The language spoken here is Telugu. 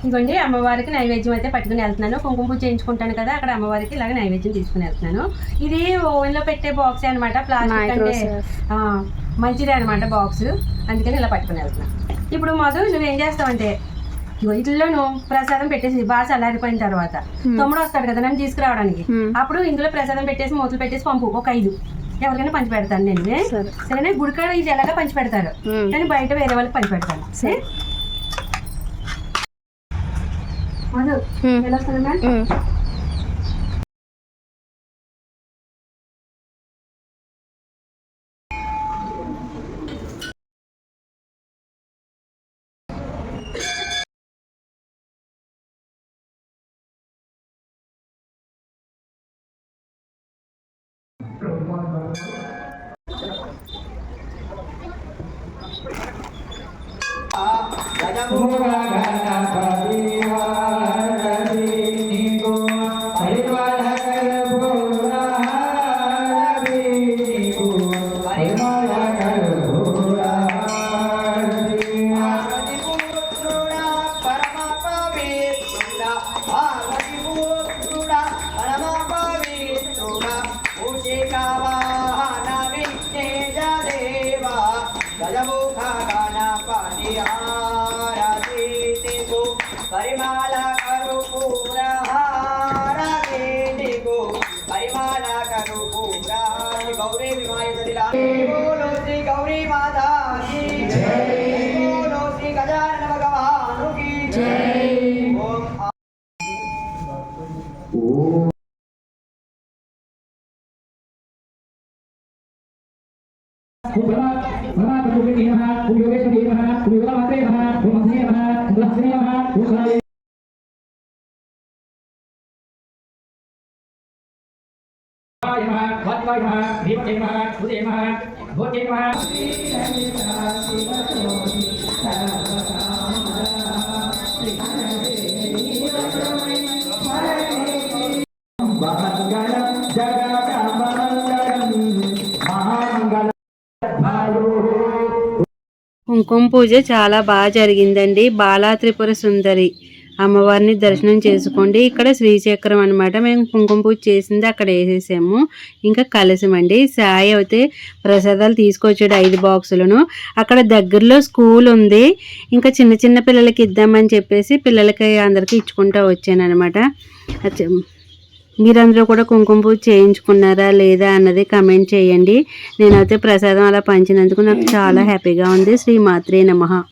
ఇంకోండి అమ్మవారికి నైవేద్యం అయితే పట్టుకుని వెళ్తున్నాను. కుంకుమ పూజ చేయించుకుంటాను కదా, అక్కడ అమ్మవారికి ఇలాగ నైవేద్యం తీసుకుని వెళ్తున్నాను. ఇది ఓవెన్లో పెట్టే బాక్స్ అనమాట, ప్లాస్టిక్ అంటే మంచిదే అనమాట బాక్స్, అందుకని ఇలా పట్టుకుని వెళ్తున్నాను. ఇప్పుడు మధు నువ్వేం చేస్తావంటే ఇట్లోను ప్రసాదం పెట్టేసి బాగా చల్లారిపోయిన తర్వాత తమ్ముడు వస్తాడు కదా నన్ను తీసుకురావడానికి, అప్పుడు ఇందులో ప్రసాదం పెట్టేసి మూతలు పెట్టేసి పంపు ఒక 5 ఎవరికైనా పంచి పెడతాను నేను. సరేనా? గుడికాడ ఇది ఎలాగా పంచి పెడతారు కానీ బయట వేరే వాళ్ళకి పంచి పెడతాను. సరే మధు ఎలా వస్తుంది మ్యామ్? పరిమాల కరుపూర గౌరీ విమాయ శ్రీ గౌరీ మాతా శ్రీ గజానన భగవాను కీ జై. కుంకుమ పూజ చాలా బాగా జరిగిందండి. బాలా త్రిపుర సుందరి అమ్మవారిని దర్శనం చేసుకోండి. ఇక్కడ శ్రీచక్రం అనమాట, మేము కుంకుమ పూజ చేసింది అక్కడ వేసేసాము. ఇంకా కలసమండి. సాయి అయితే ప్రసాదాలు తీసుకొచ్చాడు 5 బాక్సులను. అక్కడ దగ్గరలో స్కూల్ ఉంది, ఇంకా చిన్న చిన్న పిల్లలకి ఇద్దామని చెప్పేసి పిల్లలకి అందరికీ ఇచ్చుకుంటూ వచ్చాను అనమాట. మీరందరూ కూడా కుంకుమ పూజ చేయించుకున్నారా లేదా అన్నది కమెంట్ చేయండి. నేనైతే ప్రసాదం అలా పంచినందుకు నాకు చాలా హ్యాపీగా ఉంది. శ్రీ మాత్రే నమః.